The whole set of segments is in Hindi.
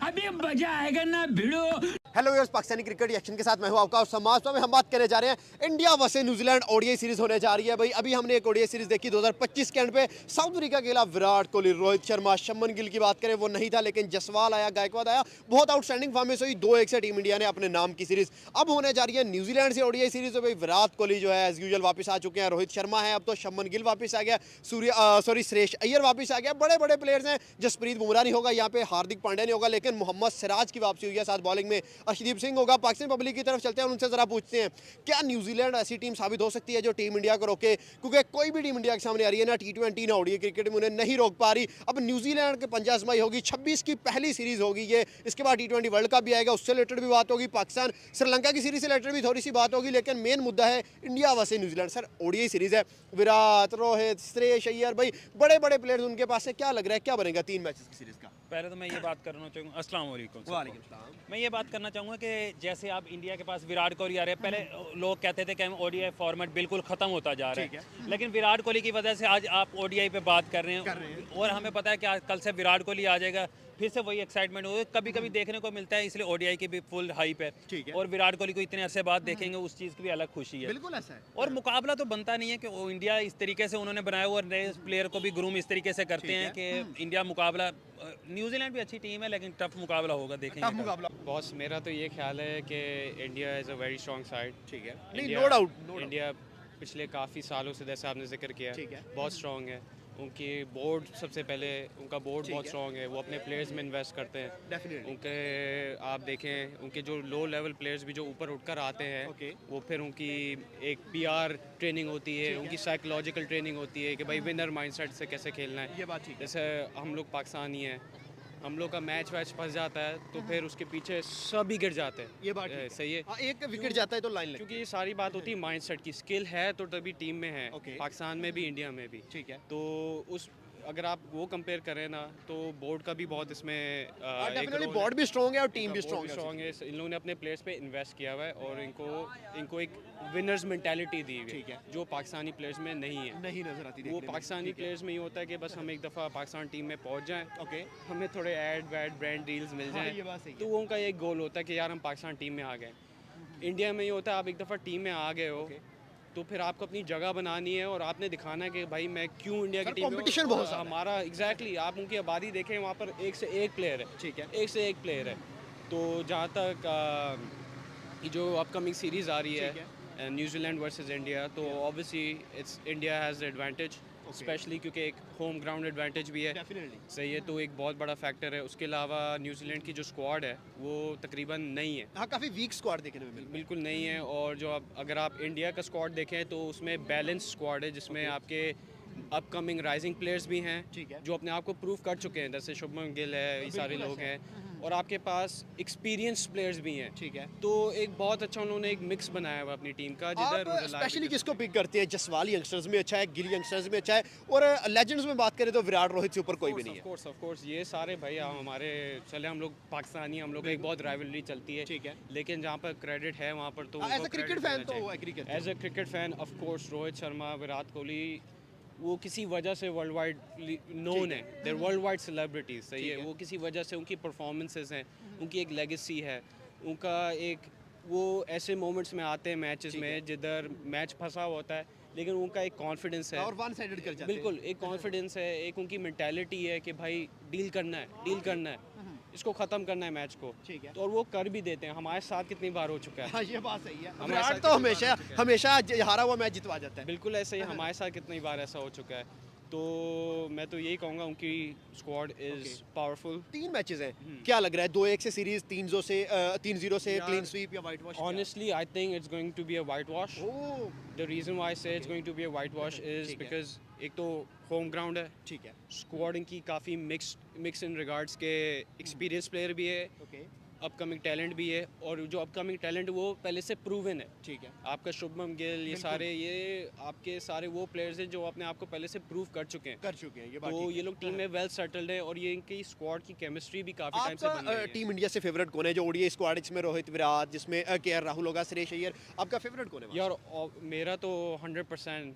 अभी मजा आएगा ना भिड़ो। Hello viewers, Pakistani cricket action के साथ मैं हूं आपका समाज। तो हम बात करने जा रहे हैं India versus New Zealand ODI series होने जा रही है। भाई अभी हमने एक ओडीआई सीरीज देखी 2025 के एंड पे, साउथ अफ्रीका के खिलाफ विराट कोहली, रोहित शर्मा, शुभमन गिल की बात करें वो नहीं था, लेकिन जसवाल आया, गायकवाड आया, बहुत आउटस्टैंडिंग परफॉर्मेंस हुई। 2-1 से टीम इंडिया ने अपने नाम की सीरीज। अब होने जा रही है न्यूजीलैंड से ओडीआई सीरीज। भाई विराट कोहली जो है एज यूजुअल वापस आ चुके हैं, रोहित शर्मा है, अब तो शुभमन गिल वापस आ गया, श्रेयस अय्यर वापस आ गया, बड़े बड़े प्लेयर्स हैं। जसप्रीत बुमराह नहीं होगा यहाँ पे, हार्दिक पांड्या नहीं होगा, लेकिन मोहम्मद सिराज की वापसी हुई है साथ बॉलिंग में, अर्शदीप सिंह होगा। पाकिस्तान पब्लिक की तरफ चलते हैं और उनसे जरा पूछते हैं क्या न्यूजीलैंड ऐसी टीम साबित हो सकती है जो टीम इंडिया को रोके, क्योंकि कोई भी टीम इंडिया के सामने आ रही है ना टी20 ना ओडीआई क्रिकेट में, उन्हें नहीं रोक पा रही। अब न्यूजीलैंड के पंजा आजमाई होगी, 26 की पहली सीरीज होगी ये, इसके बाद टी20 वर्ल्ड कप भी आएगा, उससे रिलेटेड भी बात होगी, पाकिस्तान श्रीलंका की सीरीज से रिलेटेड भी थोड़ी सी बात होगी, लेकिन मेन मुद्दा है India versus New Zealand. Sir ODI series है, विराट, रोहित, श्रेयस अय्यर, भाई बड़े बड़े प्लेयर्स उनके पास है, क्या लग रहा है क्या बनेगा 3 मैचेस की सीरीज का? पहले तो मैं ये बात करना चाहूँगा, अस्सलाम वालेकुम। वालेकुम सलाम। मैं ये बात करना चाहूँगा कि जैसे आप इंडिया के पास विराट कोहली आ रहे हैं, पहले लोग कहते थे कि हम ओडीआई फॉर्मेट बिल्कुल ख़त्म होता जा रहा है, लेकिन विराट कोहली की वजह से आज आप ओडीआई पे बात कर रहे हैं और हमें पता है कि आज कल से विराट कोहली आ जाएगा, फिर से वही एक्साइटमेंट हो, कभी कभी देखने को मिलता है, इसलिए ओडीआई की भी फुल हाइप है और विराट कोहली को इतने अरसे बाद देखेंगे, उस चीज़ की भी अलग खुशी है। बिल्कुल ऐसा है। और मुकाबला तो बनता नहीं है कि इंडिया इस तरीके से उन्होंने बनाया हुआ, नए प्लेयर को भी ग्रूम इस तरीके से करते हैं कि इंडिया मुकाबला, न्यूजीलैंड भी अच्छी टीम है लेकिन टफ मुकाबला होगा, देखेंगे टफ मुकाबला। बॉस मेरा तो ये ख्याल है कि India is a very strong side. ठीक है, नहीं नो डाउट। इंडिया पिछले काफ़ी सालों से, जैसे आपने जिक्र किया, बहुत स्ट्रॉन्ग है। उनकी बोर्ड, सबसे पहले उनका बोर्ड बहुत स्ट्रॉन्ग है, वो अपने प्लेयर्स में इन्वेस्ट करते हैं। उनके आप देखें, उनके जो लो लेवल प्लेयर्स भी जो ऊपर उठकर आते हैं, वो फिर उनकी एक पीआर ट्रेनिंग होती है, उनकी साइकोलॉजिकल ट्रेनिंग होती है कि भाई विनर माइंडसेट से कैसे खेलना है। ये बात ठीक है। जैसे हम लोग पाकिस्तानी हैं, हम लोग का मैच वैच फंस जाता है तो फिर उसके पीछे सभी गिर जाते हैं। ये बात सही है। एक विकेट जाता है तो लाइन लगती क्योंकि ये सारी बात होती है माइंडसेट की, स्किल है तो तभी टीम में है, Okay. पाकिस्तान में भी इंडिया में भी। ठीक है। तो उस अगर आप वो कंपेयर करें ना, तो बोर्ड का भी बहुत इसमें डेफिनेटली बोर्ड भी स्ट्रॉन्ग है और टीम भी स्ट्रॉन्ग है। इन लोगों ने अपने प्लेयर्स पे इन्वेस्ट किया हुआ है और इनको एक विनर्स मेंटालिटी दी हुई है, जो पाकिस्तानी प्लेयर्स में नहीं है, नहीं नजर आती। वो पाकिस्तानी प्लेयर्स में ये होता है कि बस हम एक दफ़ा पाकिस्तान टीम में पहुंच जाएं, हमें थोड़े एड वैड ब्रांड डील्स मिल जाएं, तो वो उनका एक गोल होता है कि यार हम पाकिस्तान टीम में आ गए। इंडिया में ये होता है आप एक दफ़ा टीम में आ गए हो तो फिर आपको अपनी जगह बनानी है और आपने दिखाना है कि भाई मैं क्यों इंडिया की टीम में। कंपटीशन बहुत ज़्यादा हमारा एग्जैक्टली, आप उनकी आबादी देखें, वहाँ पर एक से एक प्लेयर है। ठीक है, एक से एक प्लेयर है। तो जहाँ तक जो अपकमिंग सीरीज़ आ रही है न्यूजीलैंड वर्सेस इंडिया, तो obviously it's India has advantage, specially क्योंकि एक होम ग्राउंड एडवांटेज भी है। सही है, तो एक बहुत बड़ा फैक्टर है। उसके अलावा न्यूजीलैंड की जो स्क्वाड है वो तकरीबन नहीं है, हाँ काफ़ी वीक स्क्वाड देखने में बिल्कुल नहीं है। और जो अगर आप इंडिया का स्क्वाड देखें तो उसमें बैलेंस स्क्वाड है, जिसमें आपके अपकमिंग राइजिंग प्लेयर्स भी हैं, जो अपने आप को प्रूव कर चुके हैं, जैसे शुभमन गिल है, ये सारे लोग हैं, और आपके पास एक्सपीरियंस प्लेयर्स भी हैं। ठीक है, तो एक बहुत अच्छा उन्होंने एक मिक्स बनाया हुआ अपनी टीम का, जिधर स्पेशली किसको पिक करते हैं? जसवाल यंगस्टर्स में अच्छा है, गिल यंगस्टर्स में अच्छा है, और लेजेंड्स में बात करें तो विराट, रोहित से ऊपर कोई भी नहीं है। ऑफ कोर्स ये सारे भाई हमारे, चले हम लोग पाकिस्तानी, हम लोग एक बहुत राइवलरी चलती है, ठीक है, लेकिन जहाँ पर क्रेडिट है वहाँ पर तो एज अ क्रिकेट फैन तो एग्री करते हैं। As a cricket fan of course Rohit Sharma, Virat Kohli, वो किसी वजह से वर्ल्ड वाइड नोन है, देयर वर्ल्ड वाइड सेलिब्रिटीज। सही है, वो किसी वजह से, उनकी परफॉर्मेंसेस हैं, उनकी एक लेगेसी है, उनका एक वो ऐसे मोमेंट्स में आते हैं मैचेस में जिधर मैच फंसा होता है, लेकिन उनका एक कॉन्फिडेंस है और वन साइडेड कर जाते हैं। बिल्कुल, एक कॉन्फिडेंस है, एक उनकी मेंटालिटी है कि भाई डील करना है, इसको ख़त्म करना है मैच को। ठीक है, तो और वो कर भी देते हैं। हमारे साथ कितनी बार हो चुका है। हाँ ये बात सही है। हमारे विराट साथ तो कितनी हमेशा हारा हुआ मैच जितवा जाता है। बिल्कुल ऐसे ही हमारे साथ कितनी बार ऐसा हो चुका है। तो मैं तो यही कहूँगा उनकी स्क्वाड इज़ पावरफुल। 3 मैचेस हैं, क्या लग रहा है? 2-1 से सीरीज, 3-0 से क्लीन स्वीप या white wash? Honestly, I think it's going to be a whitewash. The reason why I say it's going to be a whitewash is because एक तो होम ग्राउंड है, ठीक है, स्क्वाड इनकी काफ़ी मिक्स इन रिगार्ड्स के एक्सपीरियंस प्लेयर भी है, अपकमिंग टैलेंट भी है, और जो अपकमिंग टैलेंट वो पहले से प्रूवन है। ठीक है, आपका शुभमन गिल, ये सारे ये आपके सारे वो प्लेयर्स हैं जो अपने आप को पहले से प्रूव कर चुके हैं। ये बात तो ठीक है। ये लोग टीम में वेल सेटल्ड है, और ये इनकी स्क्वाड की केमिस्ट्री भी काफी टाइम से बन आपका रही है। टीम इंडिया से फेवरेट कौन है जो ओडीआई स्क्वाड, जिसमें रोहित, विराट, जिसमें केएल राहुल होगा, श्रेयस अय्यर, आपका फेवरेट कौन है? यार मेरा तो 100%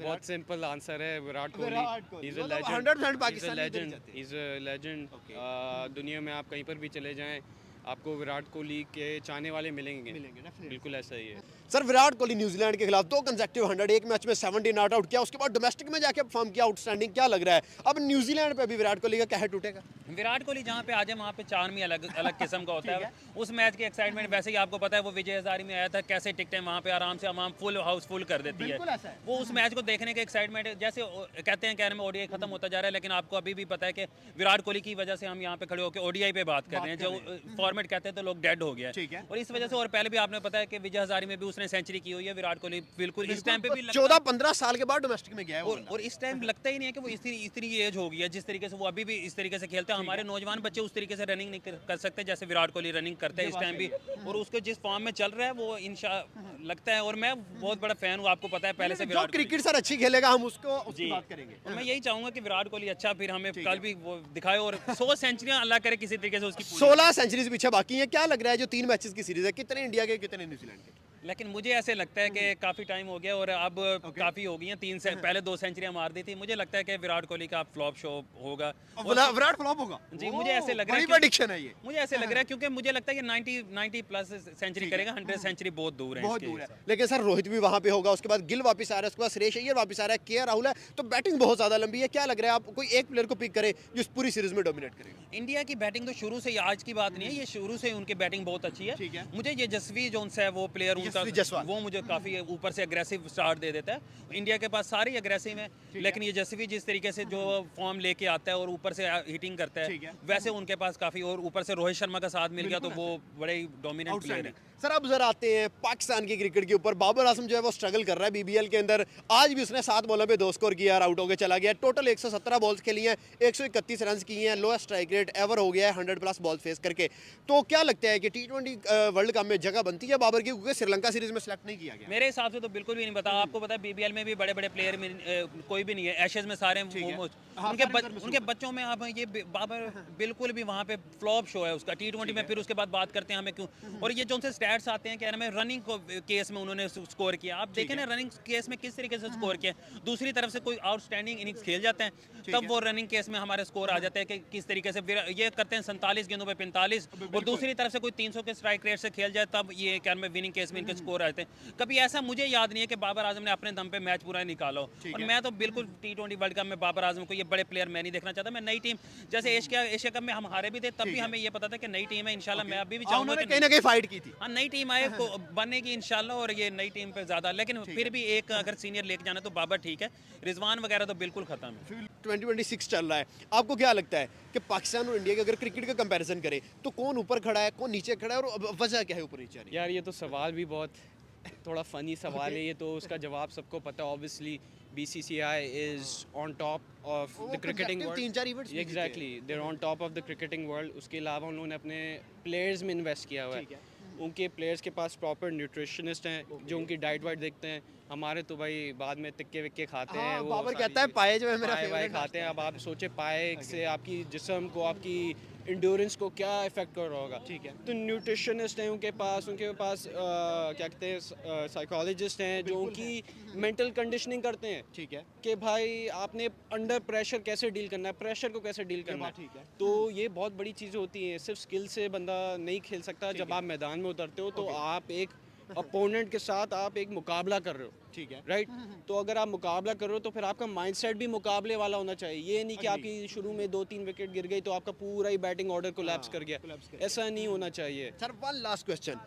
बहुत सिंपल आंसर है, विराट कोहली। विराट कोहली, He's a मतलब legend. 100% पाकिस्तानी He's a इधर ही legend. जाते हैं। He's a legend. दुनिया में आप कहीं पर भी चले जाएं, आपको विराट कोहली के चाहने वाले मिलेंगे। definitely। बिल्कुल ऐसा ही है। सर, विराट कोहली न्यूजीलैंड के खिलाफ 2 कंसेक्टिव 100, एक मैच में 70 नॉट आउट किया, उसके बाद डोमेस्टिक में जाके परफॉर्म किया आउटस्टैंडिंग। क्या लग रहा है अब न्यूजीलैंड पे भी विराट कोहली का कहर टूटेगा? विराट कोहली जहाँ पे आ जाए वहाँ पे चार्म ही अलग अलग किस्म का होता है। उस मैच की एक्साइटमेंट वैसे ही आपको पता है, वो विजय हजारी में आया था, कैसे टिकटें वहाँ पे आराम से अवाम फुल हाउसफुल कर देती है। वो उस मैच को देखने के एक्साइटमेंट, जैसे कहते हैं कहने में ओडीआई खत्म होता जा रहा है, लेकिन आपको अभी भी पता है कि विराट कोहली की वजह से हम यहाँ पे खड़े होकर ओडीआई पे बात कर रहे हैं। जो फॉर्मेट कहते हैं तो लोग डेड हो गया है, और इस वजह से, और पहले भी आपने पता है कि विजय हजारी में भी उसने सेंचुरी की हुई है। विराट कोहली बिल्कुल इस टाइम पे भी 14-15 साल के बाद डोमेस्टिक में गया है और इस टाइम लगता ही नहीं है कि वो इतनी एज हो गई है, जिस तरीके से वो अभी भी इस तरीके से खेलते हैं। हमारे नौजवान बच्चे उस तरीके से रनिंग नहीं कर सकते जैसे विराट कोहली रनिंग करते हैं इस टाइम भी, और उसको जिस फॉर्म में चल रहा है वो लगता है। और मैं बहुत बड़ा फैन हूँ, आपको पता है पहले से जो विराट क्रिकेट सर अच्छी खेलेगा हम उसकी बात करेंगे। और मैं यही चाहूंगा कि विराट कोहली अच्छा फिर हमें कल भी वो दिखाए, और 100 सेंचुरियां अल्लाह करे किसी तरीके से उसकी 16 सेंचुरीज पीछे बाकी है। क्या लग रहा है जो 3 मैचेस की सीरीज है, कितने इंडिया के कितने न्यूजीलैंड के? लेकिन मुझे ऐसे लगता है कि काफ़ी टाइम हो गया और अब काफ़ी हो गई हैं। 3 से पहले 2 सेंचुरियां मार दी थी। मुझे लगता है कि विराट कोहली का फ्लॉप शो होगा। विराट फ्लॉप होगा जी, मुझे ऐसे लग रहा है। बड़ी प्रेडिक्शन है ये। मुझे ऐसे लग रहा है क्योंकि मुझे लगता है कि 90 प्लस सेंचुरी करेगा। 100 सेंचुरी बहुत दूर है, बहुत दूर है। लेकिन सर रोहित भी वहां पे होगा, उसके बाद गिल वापस आ रहा है, उसके बाद श्रेयस अय्यर वापस आ रहा है, केएल राहुल है, तो बैटिंग बहुत ज्यादा लंबी है। क्या लग रहा है आप कोई एक प्लेयर को पिक करे जो इस पूरी सीरीज में डोमिनेट करेगा? इंडिया की बैटिंग तो शुरू से ही, आज की बात नहीं है, ये शुरू से ही उनकी बैटिंग बहुत अच्छी है। मुझे ये जसवी जोन्स है वो प्लेयर उनका, वो मुझे काफी ऊपर से अग्रेसिव स्टार्ट दे देता है। इंडिया के पास सारे अग्रेसिव हैं, लेकिन ये जसवी जिस तरीके से जो फॉर्म लेके आता है और ऊपर से हिटिंग करता है, वैसे उनके पास काफी, और ऊपर से रोहित शर्मा का साथ मिल गया तो वो बड़े ही डोमिनेंट प्लेयर है। सर अब जरा आते हैं पाकिस्तान की क्रिकेट के ऊपर। बाबर आजम जो है वो स्ट्रगल कर रहा है बीबीएल के अंदर। आज भी उसने 7 बॉलों पे 2 स्कोर किया और आउट होकर चला गया। टोटल 117 बॉल्स खेली हैं, 131 रन की हैं, लोएस्ट स्ट्राइक रेट एवर हो गया है 100 प्लस बॉल फेस करके। तो क्या लगता है कि T20 वर्ल्ड कप में जगह बनती है बाबर की, क्योंकि श्रीलंका सीरीज में सिलेक्ट नहीं किया गया? मेरे हिसाब से तो बिल्कुल भी नहीं पता। आपको पता है बीबीएल में भी बड़े बड़े प्लेयर कोई भी नहीं है, एशेज में सारे उनके बच्चों में। आप ये बाबर बिल्कुल भी वहाँ पे फ्लॉप शो है उसका। T20 में फिर उसके बाद बात करते हैं हमें क्यों। और ये जो उनसे स्टैट्स आते हैं, क्या नाम है, रनिंग केस में उन्होंने स्कोर किया। आप देखें ना रनिंग केस में किस तरीके से स्कोर किया। दूसरी तरफ से कोई आउटस्टैंडिंग इनिंग्स खेल जाते हैं, तब वो रनिंग केस में हमारे स्कोर आ जाते हैं कि किस तरीके से ये करते हैं 47 गेंदों पे 45, और दूसरी तरफ से कोई 300 के स्ट्राइक रेट से खेल जाए, तब ये क्या नाम है विनिंग केस में इनके स्कोर आते हैं। कभी ऐसा मुझे याद नहीं है कि बाबर आजम ने अपने दम पे मैच पूरा निकाला हो। और मैं तो बिल्कुल T20 वर्ल्ड कप में बाबर आजम को, ये बड़े प्लेयर मैं नहीं देखना चाहता। मैं नई टीम, जैसे एशिया कप में हम हारे भी थे, तब भी हमें ये पता था कि नई टीम है, इंशाल्लाह मैं अभी भी चाहूंगा कि कहीं ना कहीं फाइट की थी। हाँ, नई टीम आए बनने की इंशाल्लाह, और ये नई टीम पे ज्यादा। लेकिन फिर भी एक अगर सीनियर लेके जाना तो बाबर ठीक है, रिजवान वगैरह तो बिल्कुल खत्म है। 2026 चल रहा है, आपको क्या लगता है कि पाकिस्तान और इंडिया के अगर क्रिकेट का कंपैरिजन करें तो कौन ऊपर खड़ा है, कौन नीचे खड़ा है, और वजह क्या है ऊपर नीचे? यार ये तो सवाल भी बहुत थोड़ा फनी सवाल है ये, तो उसका जवाब सबको पता है। Obviously BCCI is on top of the cricketing world. 3-4 events Exactly, they're on top of the cricketing world. उसके अलावा उन्होंने अपने प्लेयर्स में इन्वेस्ट किया हुआ है। उनके प्लेयर्स के पास प्रॉपर न्यूट्रिशनिस्ट हैं जो उनकी डाइट वाइट देखते हैं। हमारे तो भाई बाद में टिक्के विक्के खाते हैं। वो बाबर कहता है पाए जो है मेरा पाए खाते हैं। अब आप सोचे पाए से आपकी जिस्म को, आपकी इंड्योरेंस को क्या इफेक्ट कर रहा होगा। ठीक है, तो न्यूट्रिशनिस्ट हैं उनके पास क्या कहते हैं साइकोलॉजिस्ट हैं जो उनकी मेंटल कंडीशनिंग करते हैं। ठीक है, कि भाई आपने अंडर प्रेशर कैसे डील करना है, प्रेशर को कैसे डील करना है। तो ये बहुत बड़ी चीज़ें होती हैं। सिर्फ स्किल से बंदा नहीं खेल सकता। जब आप मैदान में उतरते हो तो आप एक अपोनेंट के साथ आप एक मुकाबला कर रहे हो। ठीक है, राइट। तो अगर आप मुकाबला कर रहे हो तो फिर आपका माइंडसेट भी मुकाबले वाला होना चाहिए। ये नहीं कि आपकी शुरू में 2-3 विकेट गिर गई तो आपका पूरा ही बैटिंग ऑर्डर कोलैप्स कर गया। ऐसा नहीं होना चाहिए। सर वन लास्ट क्वेश्चन,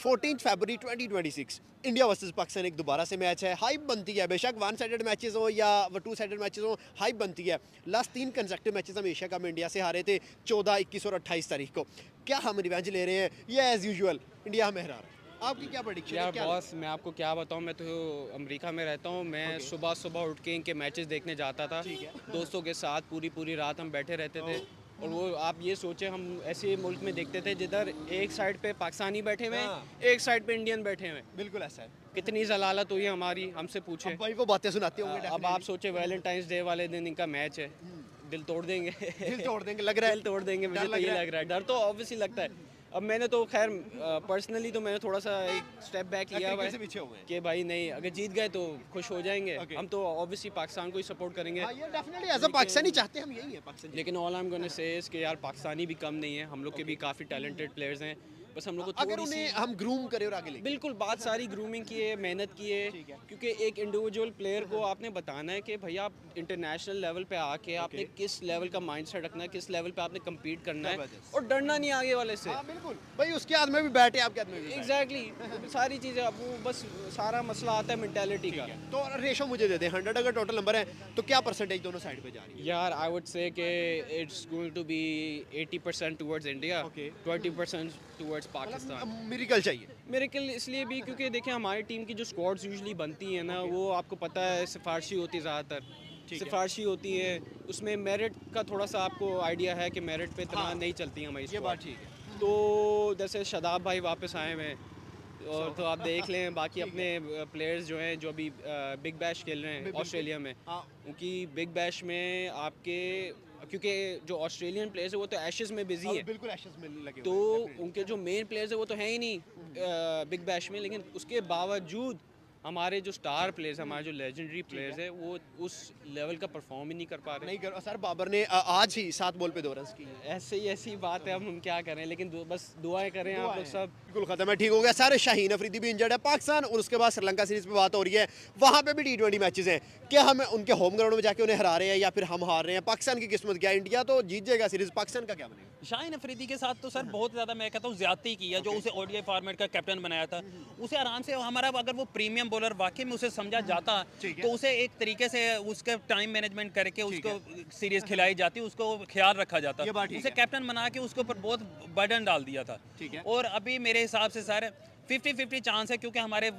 14 फरवरी 2026 इंडिया वर्सेस पाकिस्तान एक दोबारा से मैच है। हाइप बनती है, बेशक 1 साइडेड मैचेस हो या 2 साइडेड मैचेस हो, हाइप बनती है। लास्ट 3 कंसेक्टिव मैचेस हम एशिया कप में इंडिया से हारे थे 14, 21 और 28 तारीख को। क्या हम रिवेंज ले रहे हैं या एज यूजुअल इंडिया हमें हरा रहा है? आपकी क्या प्रेडिक्शन है? यार बॉस, मैं आपको क्या बताऊं, मैं तो अमेरिका में रहता हूं। मैं सुबह उठ के इनके मैचेस देखने जाता था दोस्तों के साथ। पूरी रात हम बैठे रहते थे और वो आप ये सोचे, हम ऐसे मुल्क में देखते थे जिधर एक साइड पे पाकिस्तानी बैठे हुए हैं, एक साइड पे इंडियन बैठे हुए हैं। बिल्कुल ऐसा है। कितनी जलालत हुई है हमारी, हमसे पूछे। भाई वो बातें सुनाते होंगे अब आप सोचे वैलेंटाइंस डे वाले दिन इनका मैच है, दिल तोड़ देंगे। दिल तोड़ देंगे लग रहा है। दिल तोड़ देंगे, मुझे तो ये लग रहा है। डर तो ऑब्वियसली लगता है। अब मैंने तो खैर पर्सनली तो मैंने थोड़ा सा एक स्टेप बैक लिया हुआ है कि भाई नहीं, अगर जीत गए तो खुश हो जाएंगे। हम तो ऑब्वियसली पाकिस्तान को ही सपोर्ट करेंगे। हाँ, ये डेफिनेटली एज अ पाकिस्तानी चाहते हम यही है पाकिस्तान। लेकिन all I am gonna say is कि यार पाकिस्तानी भी कम नहीं है, हम लोग के भी काफ़ी टैलेंटेड प्लेयर्स हैं, बस हम लोग को अगर थोड़ी सी उन्हें हम ग्रूम करें और आगे लेके बिल्कुल बात सारी ग्रूमिंग की है, मेहनत की है, क्योंकि एक इंडिविजुअल प्लेयर को आपने बताना है कि भैया आप इंटरनेशनल लेवल पे आके आपने किस लेवल का माइंडसेट रखना है, किस लेवल पे आपने compete करना है और डरना नहीं आगे वाले से। हाँ बिल्कुल भाई, उसके हाथ में भी बैट है, आपके हाथ में भी एग्जैक्टली सारी चीज़ें, अब वो बस सारा मसला आता है मेंटालिटी का। तो रेशो मुझे दे दें, 100 अगर टोटल नंबर है तो क्या परसेंटेज दोनों साइड पे जा रही है? यार आई वुड से कि it's going to be 80% towards India, 20% towards Pakistan. Miracle चाहिए। मिरेकल इसलिए भी क्योंकि देखिए हमारी टीम की जो स्क्वाड्स यूजुअली बनती हैं ना, वो आपको पता है सिफारशी होती है ज़्यादातर, सिफारशी होती है, उसमें मेरिट का थोड़ा सा आपको आइडिया है कि मेरिट पे इतना नहीं चलती हमारी ये बात स्क्वाड। ठीक है। तो जैसे शादाब भाई वापस आए हुए हैं, और तो आप देख लें बाकी अपने प्लेयर्स जो हैं जो अभी बिग बैश खेल रहे हैं ऑस्ट्रेलिया में, उनकी बिग बैश में आपके, क्योंकि जो ऑस्ट्रेलियन प्लेयर्स है वो तो एशेस में बिजी है, बिल्कुल एशेस में लगे तो उनके जो मेन प्लेयर्स है वो तो है ही नहीं बिग बैश में, लेकिन उसके बावजूद हमारे जो स्टार प्लेयर्स, हमारे जो लेजेंडरी प्लेयर्स है, वो उस लेवल का परफॉर्म ही नहीं कर पा रहे। नहीं कर सर, बाबर ने आज ही 7 बॉल पे 2 रन की। ऐसी बात है, अब हम क्या करें, लेकिन बस दुआएं करें आप लोग सब। बिल्कुल खत्म है, ठीक हो गया सर। शाहीन अफरीदी भी इंजर्ड है पाकिस्तान, और उसके बाद श्रीलंका सीरीज पे बात हो रही है, वहाँ पे भी T20 मैचेस हैं। क्या हम उनके होम ग्राउंड में जाके उन्हें हरा रहे हैं या फिर हम हार रहे हैं? पाकिस्तान की किस्मत क्या है? इंडिया तो जीत जाएगा सीरीज, पाकिस्तान का क्या बनेगा? शाहीन अफरीदी के साथ तो सर बहुत ज़्यादा मैं कहता हूँ ज्यादती की है, जो उसे ओडीआई फॉर्मेट का कैप्टन बनाया था, उसे आराम से हमारा, अगर वो प्रीमियम बॉलर वाकई में उसे समझा जाता तो उसे एक तरीके से उसके टाइम मैनेजमेंट करके उसको सीरीज खिलाई जाती, उसको ख्याल रखा जाता, उसे कैप्टन बना के उसके ऊपर बहुत बर्डन डाल दिया था। और अभी मेरे हिसाब से सर 50-50 चांस है, क्योंकि हमारे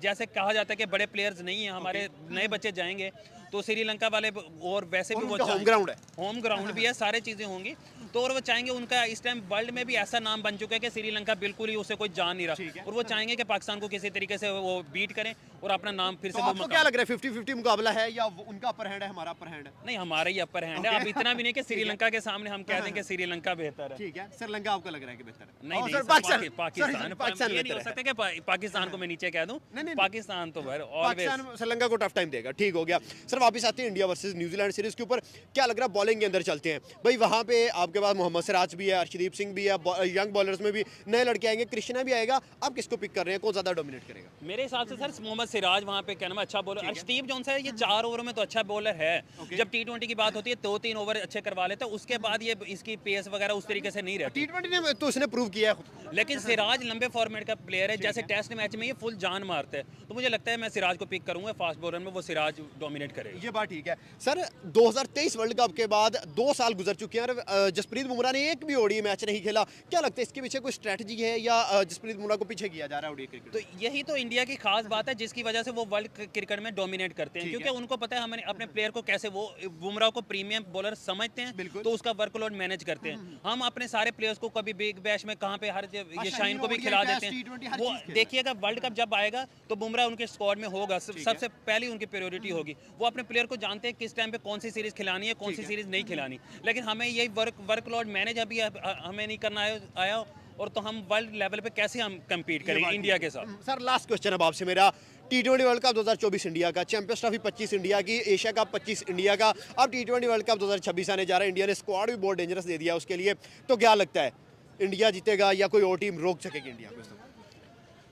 जैसे कहा जाता है कि बड़े प्लेयर्स नहीं हैं, हमारे नए बच्चे जाएंगे तो श्रीलंका वाले, और वैसे भी वो होम ग्राउंड है, होम ग्राउंड भी है, सारे चीज़ें होंगी, तो और वो चाहेंगे, उनका इस टाइम वर्ल्ड में भी ऐसा नाम बन चुका है कि श्रीलंका बिल्कुल ही उसे कोई जान नहीं रहा, और वो चाहेंगे कि पाकिस्तान को किसी तरीके से वो बीट करें और अपना नाम फिर से। आपको क्या लग रहा है, 50-50 मुकाबला है या उनका अपर हैंड है, हमारा अपर हैंड है? नहीं, हमारा ही अपर हैंड है। अब इतना भी नहीं कि श्रीलंका के सामने हम कह दें कि श्रीलंका बेहतर है। ठीक है, श्रीलंका आपको लग रहा है कि बेहतर है? नहीं, पाकिस्तान ये नहीं हो सकता कि पाकिस्तान को मैं नीचे कह दूं, पाकिस्तान तो पाकिस्तान श्रीलंका को टफ टाइम देगा। ठीक हो गया सर, वापस आते हैं इंडिया वर्सेस न्यूजीलैंड सीरीज के ऊपर। क्या लग रहा है, बॉलिंग के अंदर चलते हैं भाई, वहाँ पे आपके पास मोहम्मद सिराज भी है, अर्शदीप सिंह भी है, यंग बॉलर्स में भी नए लड़के आएंगे, कृष्णा भी आएगा, आप किसको पिक कर रहे हैं, कौन ज्यादा डोमिनेट करेगा? मेरे हिसाब से सर मोहम्मद सिराज वहाँ पे कहना अच्छा बॉलर, अर्शदीप जो है ये 4 ओवरों में तो अच्छा बॉलर है, जब T20 की बात होती है 2-3 ओवर अच्छे करवा लेते हैं, उसके बाद ये इसकी पेस वगैरह उस तरीके से नहीं रहती। T20 ने तो उसने प्रूव किया है, लेकिन सिराज लंबे फॉर्मेट का प्लेयर है, जैसे टेस्ट मैच में ये फुल जान मारते हैं, तो मुझे लगता है मैं सिराज को पिक करूंगा, फास्ट बॉलर में वो सिराज डोमिनेट करेगा। ये बात ठीक है सर। 2023 वर्ल्ड कप के बाद 2 साल गुजर चुके हैं और जसप्रीत बुमराह ने एक भी ओडीआई मैच नहीं खेला। क्या लगता है इसके पीछे कोई स्ट्रेटजी है या जसप्रीत बुमराह को पीछे किया जा रहा है ओडीआई क्रिकेट? तो यही तो इंडिया की खास बात है, जिसकी वजह से वो वर्ल्ड क्रिकेट में डोमिनेट करते हैं, क्योंकि उनको पता है हमें अपने प्लेयर को कैसे, वो बुमराह को प्रीमियम बॉलर समझते हैं, तो उसका वर्कलोड मैनेज करते हैं। हम अपने सारे प्लेयर्स को कभी बिग बैश में कहाँ पे हर ये शाहीन को भी खिला देते हैं। वो देखिएगा वर्ल्ड कप जब आएगा तो बुमराह उनके स्क्वाड में होगा, सबसे पहली उनकी प्रायोरिटी होगी। वो अपने प्लेयर को जानते हैं किस टाइम पे कौन सी सीरीज खिलानी है, कौन सी सीरीज नहीं खिलानी, लेकिन हमें यही वर्कलोड मैनेज अभी हमें नहीं करना आया, और तो हम वर्ल्ड लेवल पे कैसे हम कम्पीट करेंगे इंडिया के साथ। सर लास्ट क्वेश्चन अब आपसे मेरा, T20 वर्ल्ड कप 2024 इंडिया का, चैंपियंस ट्रॉफी 25 इंडिया की, एशिया कप 25 इंडिया का, अब T20 वर्ल्ड कप 2026 आने जा रहा है। इंडिया ने स्क्वाड भी बहुत डेंजरस दे दिया उसके लिए, तो क्या लगता है इंडिया जीतेगा या कोई और टीम रोक सकेगी इंडिया को,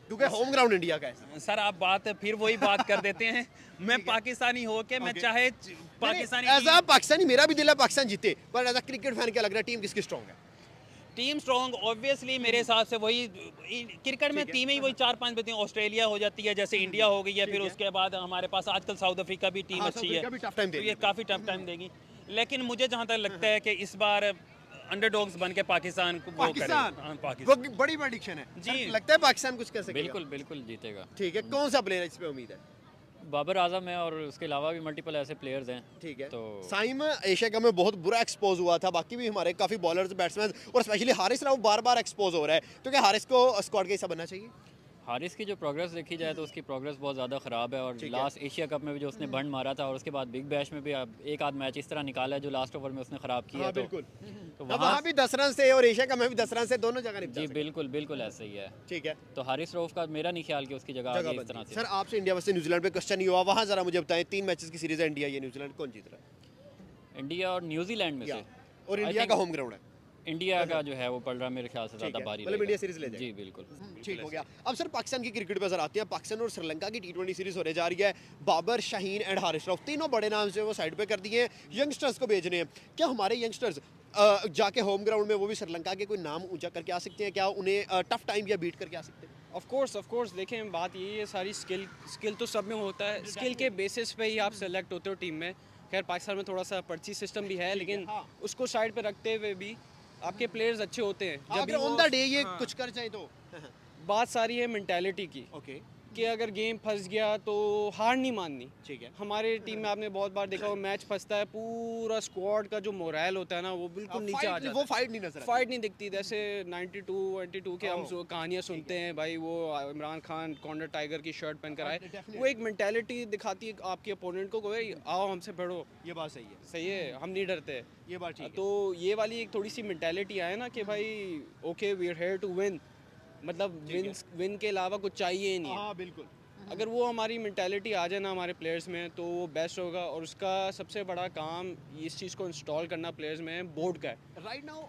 क्योंकि होम ग्राउंड इंडिया का है? सर आप बात फिर वही बात कर देते हैं, मैं पाकिस्तानी होके मैं चाहे पाकिस्तानी, मेरा भी दिल है पाकिस्तान जीते, पर एज अ क्रिकेट फैन क्या लग रहा है टीम किसकी स्ट्रॉन्ग है? टीम स्ट्रॉन्ग ऑब्वियसली मेरे हिसाब से वही, क्रिकेट में टीमें ही वही 4-5 बनती हैं। ऑस्ट्रेलिया हो जाती है, जैसे इंडिया हो गई है, फिर उसके बाद हमारे पास आजकल साउथ अफ्रीका भी टीम अच्छी है, तो ये काफ़ी टफ टाइम देगी। लेकिन मुझे जहाँ तक लगता है कि इस बार अंडरडॉग्स बन के पाकिस्तान को वो करेगा। पाकिस्तान बड़ी प्रेडिक्शन है जी, लगता है पाकिस्तान कुछ कर सकेगा? बिल्कुल बिल्कुल जीतेगा। ठीक है, कौन सा प्लेयर है इस पे उम्मीद है? बाबर आजम है और उसके अलावा भी मल्टीपल ऐसे प्लेयर्स हैं। ठीक है। तो साइम एशिया कप में बहुत बुरा एक्सपोज हुआ था, बाकी भी हमारे काफ़ी बॉलर्स बैट्समैन और स्पेशली हारिस राव बार बार एक्सपोज हो रहा है, तो क्या हारिस को स्क्वाड का हिस्सा बनना चाहिए? हारिस की जो प्रोग्रेस देखी जाए तो उसकी प्रोग्रेस बहुत ज़्यादा ख़राब है, और लास्ट एशिया कप में भी जो उसने बंड मारा था और उसके बाद बिग बैश में भी अब एक आध मैच इस तरह निकाला है जो लास्ट ओवर में उसने ख़राब किया। हाँ, तो बिल्कुल। तो अब वहाँ भी 10 रन से और एशिया कप में भी 10 रन से दोनों जगह निपटा जी सकते बिल्कुल बिल्कुल ऐसा ही है। ठीक है। तो हारिस रऊफ का मेरा नहीं ख्याल कि उसकी जगह जगह आगे इस बनती तरह है। से। सर आपसे इंडिया वर्सेस न्यूजीलैंड पे क्वेश्चन ही हुआ, वहाँ जरा मुझे बताएं 3 मैचेस की सीरीज है इंडिया ये न्यूजीलैंड, कौन जीत रहा है? इंडिया और न्यूजीलैंड में से और I इंडिया think का होम ग्राउंड है। इंडिया का जो है वो पड़ रहा मेरे ख्याल से ज़्यादा है, भारी मतलब इंडिया सीरीज ले रहेगा। जाएगा। जी बिल्कुल। ठीक हो गया। अब सर पाकिस्तान की क्रिकेट पे नजर आती है, पाकिस्तान और श्रीलंका की T20 सीरीज होने जा रही है। बाबर, शाहीन एंड हारिस राव तीनों बड़े नाम से वो साइड पे कर दिए हैं, यंगस्टर्स को भेज रहे हैं। क्या हमारे यंगस्टर्स जाके होम ग्राउंड में वो भी श्रीलंका के कोई नाम ऊंचा करके आ सकते हैं? क्या उन्हें टफ टाइम या बीट करके आ सकते हैं? ऑफ कोर्स देखें, बात यही है, सारी स्किल तो सब में होता है, स्किल के बेसिस पे ही आप सेलेक्ट होते हो टीम में। खैर पाकिस्तान में थोड़ा सा पर्ची सिस्टम भी है, लेकिन उसको साइड पे रखते हुए भी आपके प्लेयर्स अच्छे होते हैं। जब अगर ऑन द डे ये कुछ कर जाए तो बात सारी है मेंटालिटी की, ओके कि अगर गेम फंस गया तो हार नहीं माननी। ठीक है। हमारे टीम में आपने बहुत बार देखा, वो मैच फंसता है, पूरा स्क्वाड का जो मोरल होता है ना वो बिल्कुल नीचे आ जाता वो है। फाइट नहीं नजर आती। फाइट नहीं दिखती। जैसे 92 के हम कहानियाँ सुनते हैं भाई, वो इमरान खान कॉर्नर टाइगर की शर्ट पहन कर आए, वो एक मेंटालिटी दिखाती है आपके अपोनेंट को, भाई आओ हमसे भिड़ो। ये बात सही है, सही है, हम नहीं डरते। ये बात ठीक है। तो ये वाली एक थोड़ी सी मेंटालिटी आए ना कि भाई okay we are here to win, मतलब विन के अलावा कुछ चाहिए ही नहीं है। हाँ बिल्कुल। अगर वो हमारी मेंटालिटी आ जाए ना हमारे प्लेयर्स में तो वो बेस्ट होगा, और उसका सबसे बड़ा काम इस चीज़ को इंस्टॉल करना प्लेयर्स में बोर्ड का है। Right now